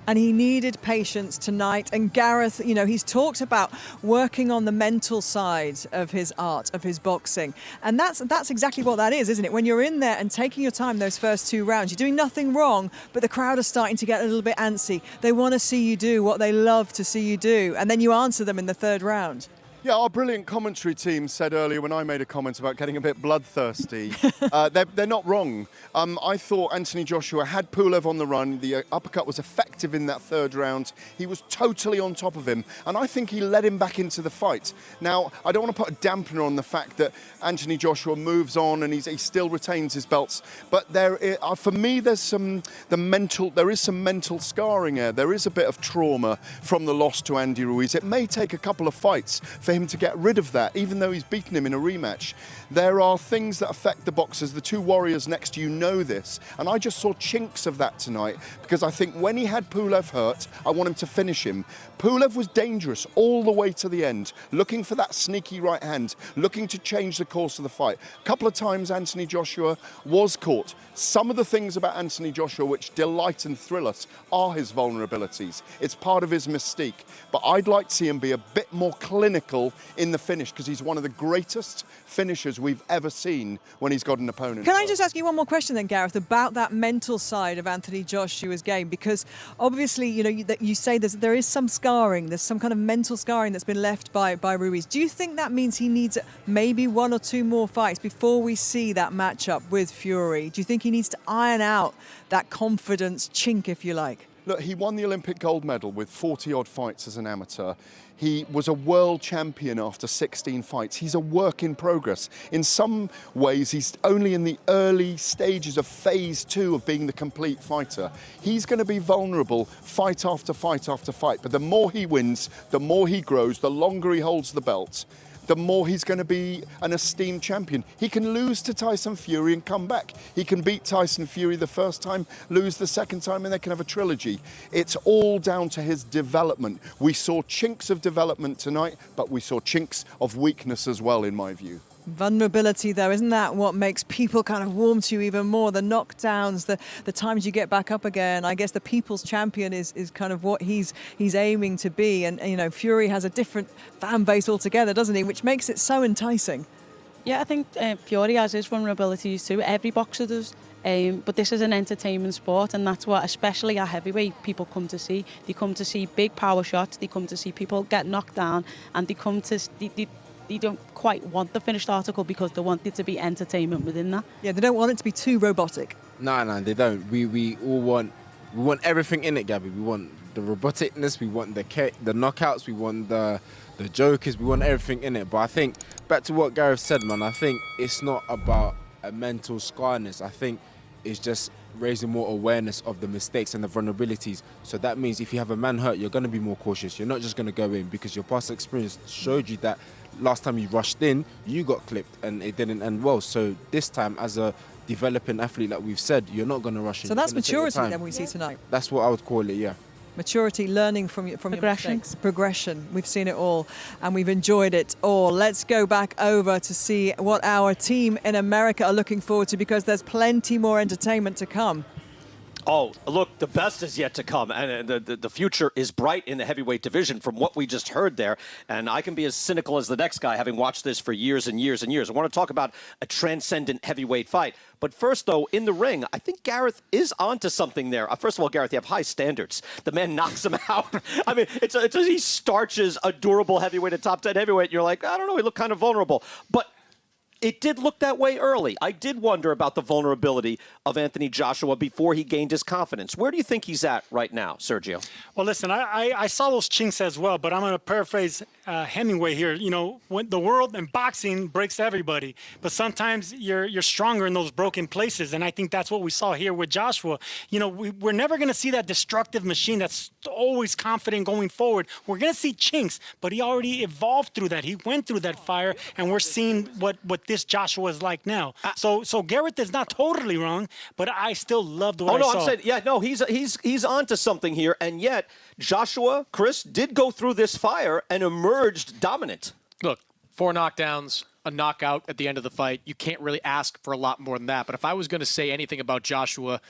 And he needed patience tonight. And Gareth, you know, he's talked about working on the mental side of his art, of his boxing. And that's exactly what that is, isn't it? When you're in there and taking your time those first 2 rounds, you're doing nothing wrong, but the crowd are starting to get a little bit antsy. They want to see you do what they love to see you do. And then you answer them in the 3rd round. Yeah, our brilliant commentary team said earlier when I made a comment about getting a bit bloodthirsty, they're not wrong. I thought Anthony Joshua had Pulev on the run. The uppercut was effective in that 3rd round. He was totally on top of him, and I think he led him back into the fight. Now, I don't want to put a dampener on the fact that Anthony Joshua moves on and he still retains his belts, but for me, there is some mental scarring there. There is a bit of trauma from the loss to Andy Ruiz. It may take a couple of fights for him to get rid of that, even though he's beaten him in a rematch. There are things that affect the boxers. The 2 warriors next to you know this, and I just saw chinks of that tonight because I think when he had Pulev hurt, I want him to finish him. Pulev was dangerous all the way to the end, looking for that sneaky right hand, looking to change the course of the fight. A couple of times Anthony Joshua was caught. Some of the things about Anthony Joshua which delight and thrill us are his vulnerabilities. It's part of his mystique, but I'd like to see him be a bit more clinical in the finish because he's one of the greatest finishers we've ever seen when he's got an opponent. Can I just ask you one more question then, Gareth, about that mental side of Anthony Joshua's game? Because obviously, you know, you say there is some scarring, there's some kind of mental scarring that's been left by Ruiz. Do you think that means he needs maybe 1 or 2 more fights before we see that matchup with Fury? Do you think he needs to iron out that confidence chink, if you like? Look, he won the Olympic gold medal with 40-odd fights as an amateur. He was a world champion after 16 fights. He's a work in progress. In some ways, he's only in the early stages of phase 2 of being the complete fighter. He's going to be vulnerable fight after fight after fight. But the more he wins, the more he grows, the longer he holds the belt, the more he's going to be an esteemed champion. He can lose to Tyson Fury and come back. He can beat Tyson Fury the first time, lose the second time, and they can have a trilogy. It's all down to his development. We saw chinks of development tonight, but we saw chinks of weakness as well, in my view. Vulnerability, though, isn't that what makes people kind of warm to you even more? The knockdowns, the times you get back up again. I guess the people's champion is kind of what he's aiming to be. And, you know, Fury has a different fan base altogether, doesn't he? Which makes it so enticing. Yeah, I think Fury has his vulnerabilities too. Every boxer does. But this is an entertainment sport, and that's what, especially at heavyweight, people come to see. They come to see big power shots. They come to see people get knocked down, and they come to... They don't quite want the finished article because they want it to be entertainment within that. Yeah, they don't want it to be too robotic. No, they don't. We all want everything in it, Gabby. We want the roboticness, we want the knockouts, we want the jokers, we want everything in it. But I think, back to what Gareth said, man, I think it's not about a mental scarness. I think it's just raising more awareness of the mistakes and the vulnerabilities. So that means if you have a man hurt, you're going to be more cautious. You're not just going to go in because your past experience showed you that last time you rushed in, you got clipped and it didn't end well. So this time, as a developing athlete, like we've said, you're not going to rush in. So that's maturity then we see tonight. That's what I would call it, yeah. Maturity, learning from your Progression. mistakes. Progression. We've seen it all and we've enjoyed it all. Let's go back over to see what our team in America are looking forward to, because there's plenty more entertainment to come. Oh, look, the best is yet to come, and the future is bright in the heavyweight division from what we just heard there, and I can be as cynical as the next guy, having watched this for years and years and years. I want to talk about a transcendent heavyweight fight, but first, though, in the ring, I think Gareth is onto something there. First of all, Gareth, you have high standards. The man knocks him out. I mean, he starches a durable heavyweight, a top 10 heavyweight, and you're like, I don't know, he looked kind of vulnerable, but it did look that way early. I did wonder about the vulnerability of Anthony Joshua before he gained his confidence. Where do you think he's at right now, Sergio? Well, listen, I saw those chinks as well, but I'm going to paraphrase Hemingway here. You know, when the world and boxing breaks everybody, but sometimes you're stronger in those broken places, and I think that's what we saw here with Joshua. You know, we're never going to see that destructive machine that's always confident going forward. We're going to see chinks, but he already evolved through that. He went through that fire, and we're seeing what this Joshua is like now. So Gareth is not totally wrong, but I still loved what I saw. I'm saying, yeah, no, he's onto something here, and yet Joshua, Chris, did go through this fire and emerged dominant. Look, 4 knockdowns, a knockout at the end of the fight. You can't really ask for a lot more than that. But if I was going to say anything about Joshua,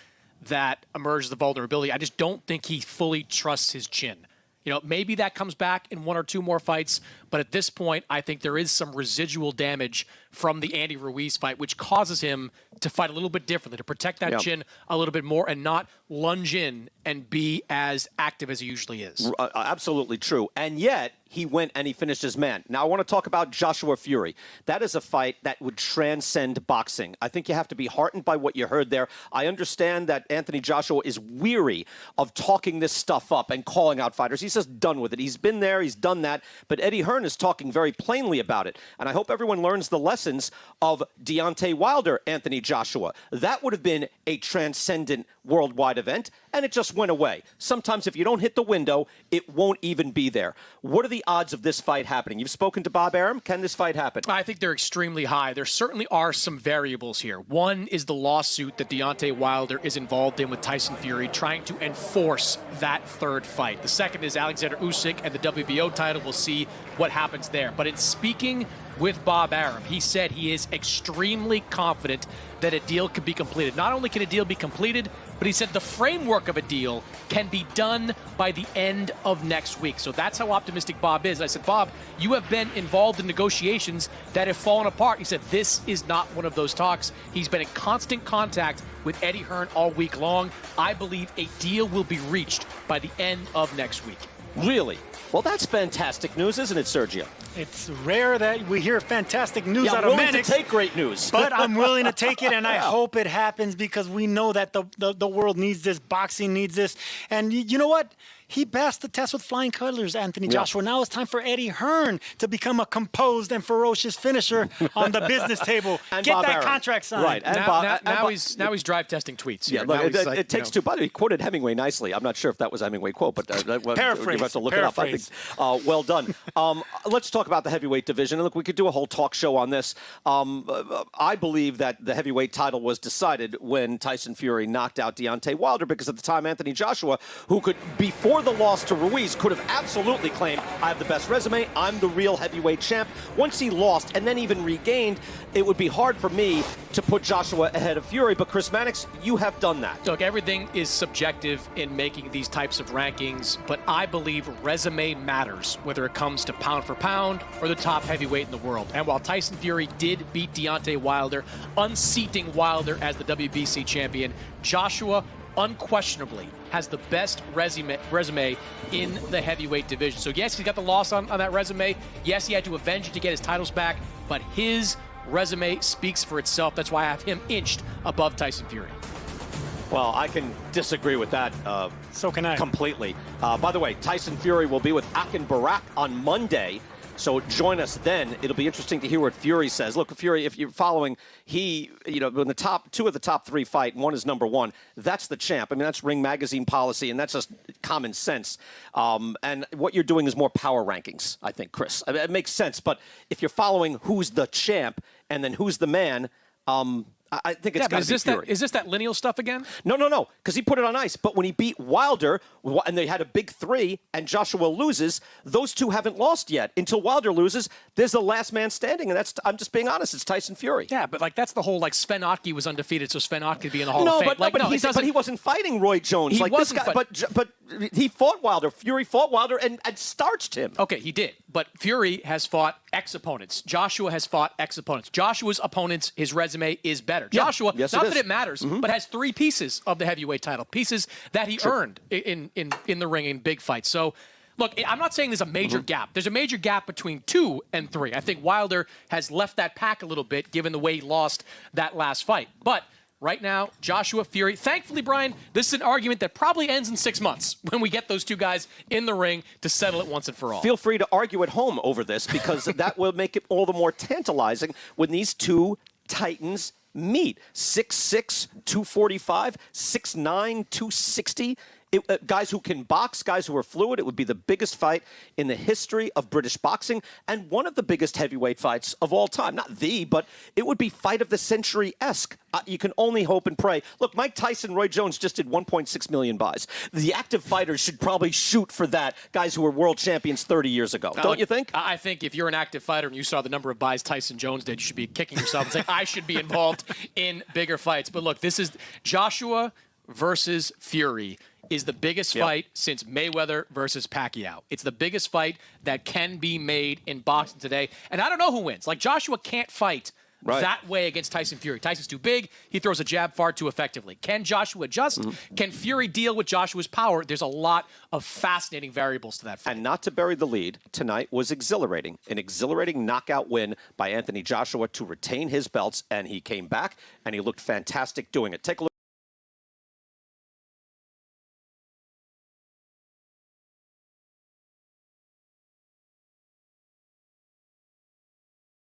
that emerges the vulnerability. I just don't think he fully trusts his chin. You know, maybe that comes back in 1 or 2 more fights, but at this point, I think there is some residual damage from the Andy Ruiz fight, which causes him to fight a little bit differently, to protect that chin a little bit more and not lunge in and be as active as he usually is. Absolutely true. And yet, he went and he finished his man. Now, I want to talk about Joshua Fury. That is a fight that would transcend boxing. I think you have to be heartened by what you heard there. I understand that Anthony Joshua is weary of talking this stuff up and calling out fighters. He's just done with it. He's been there. He's done that. But Eddie Hearn is talking very plainly about it. And I hope everyone learns the lessons of Deontay Wilder, Anthony Joshua. That would have been a transcendent worldwide event, and it just went away. Sometimes if you don't hit the window, it won't even be there. What are the odds of this fight happening? You've spoken to Bob Arum. Can this fight happen? I think they're extremely high. There certainly are some variables here. One is the lawsuit that Deontay Wilder is involved in with Tyson Fury, trying to enforce that third fight. The second is Alexander Usyk and the WBO title. We'll see what happens there. But in speaking with Bob Arum, he said he is extremely confident that a deal can be completed. Not only can a deal be completed, but he said the framework of a deal can be done by the end of next week. So that's how optimistic Bob is. I said, Bob, you have been involved in negotiations that have fallen apart. He said, this is not one of those talks. He's been in constant contact with Eddie Hearn all week long. I believe a deal will be reached by the end of next week. Really? Well, that's fantastic news, isn't it, Sergio? It's rare that we hear fantastic news out of willing Mannix. to take great news. But I'm willing to take it, and I hope it happens because we know that the world needs this. Boxing needs this. And you know what? He passed the test with flying colors, Anthony Joshua. Now it's time for Eddie Hearn to become a composed and ferocious finisher on the business table. And Get Bob that Arum. contract signed. Right. And Now he's drive testing tweets. Yeah, Here. look, Now he's like, it takes two. By the way, he quoted Hemingway nicely. I'm not sure if that was a Hemingway quote, but Paraphrase. you have to look it up. I think, well done. Let's talk about the heavyweight division. And look, we could do a whole talk show on this. I believe that the heavyweight title was decided when Tyson Fury knocked out Deontay Wilder, because at the time Anthony Joshua, who could, before the loss to Ruiz, could have absolutely claimed, I have the best resume, I'm the real heavyweight champ. Once he lost and then even regained, it would be hard for me to put Joshua ahead of Fury. But Chris Mannix, you have done that. Look, everything is subjective in making these types of rankings, but I believe resume matters, whether it comes to pound for pound or the top heavyweight in the world. And while Tyson Fury did beat Deontay Wilder, unseating Wilder as the WBC champion, Joshua unquestionably has the best resume in the heavyweight division. So yes, he's got the loss on that resume. Yes, he had to avenge it to get his titles back, but his resume speaks for itself. That's why I have him inched above Tyson Fury. Well, I can disagree with that. So can I. Completely. By the way, Tyson Fury will be with Akin Barak on Monday. So join us then. It'll be interesting to hear what Fury says. Look, Fury, if you're following, when the top two of the top three fight, one is number one. That's the champ. I mean, that's Ring Magazine policy, and that's just common sense. And what you're doing is more power rankings, I think, Chris. I mean, it makes sense. But if you're following who's the champ and then who's the man, I think it's got to be Fury. Is this that lineal stuff again? No, because he put it on ice. But when he beat Wilder, and they had a big three, and Joshua loses, those two haven't lost yet. Until Wilder loses, there's the last man standing, and I'm just being honest, it's Tyson Fury. Yeah, but that's the whole, Sven Otke was undefeated, so Sven Otke could be in the Hall of Fame. But he wasn't fighting Roy Jones. He like this guy, but he fought Wilder. Fury fought Wilder and starched him. Okay, he did. But Fury has fought ex-opponents. Joshua has fought ex-opponents. Joshua's opponents, his resume is better. Joshua, yes, not that it matters, but has 3 pieces of the heavyweight title, pieces that he earned in the ring in big fights. So, look, I'm not saying there's a major gap. There's a major gap between 2 and 3. I think Wilder has left that pack a little bit, given the way he lost that last fight. But right now, Joshua Fury, thankfully, Brian, this is an argument that probably ends in 6 months when we get those two guys in the ring to settle it once and for all. Feel free to argue at home over this, because that will make it all the more tantalizing when these two titans meet. 6'6", 245, 6'9", 260. Guys who can box, guys who are fluid. It would be the biggest fight in the history of British boxing and one of the biggest heavyweight fights of all time. Not the, but it would be fight of the century-esque. You can only hope and pray. Look, Mike Tyson, Roy Jones just did 1.6 million buys. The active fighters should probably shoot for that, guys who were world champions 30 years ago. Don't you think? I think if you're an active fighter and you saw the number of buys Tyson Jones did, you should be kicking yourself and saying, I should be involved in bigger fights. But look, this is Joshua versus Fury is the biggest fight since Mayweather versus Pacquiao. It's the biggest fight that can be made in boxing today. And I don't know who wins. Like, Joshua can't fight that way against Tyson Fury. Tyson's too big. He throws a jab far too effectively. Can Joshua adjust? Can Fury deal with Joshua's power? There's a lot of fascinating variables to that fight. And not to bury the lead, tonight was exhilarating. An exhilarating knockout win by Anthony Joshua to retain his belts, and he came back, and he looked fantastic doing it. Take a look.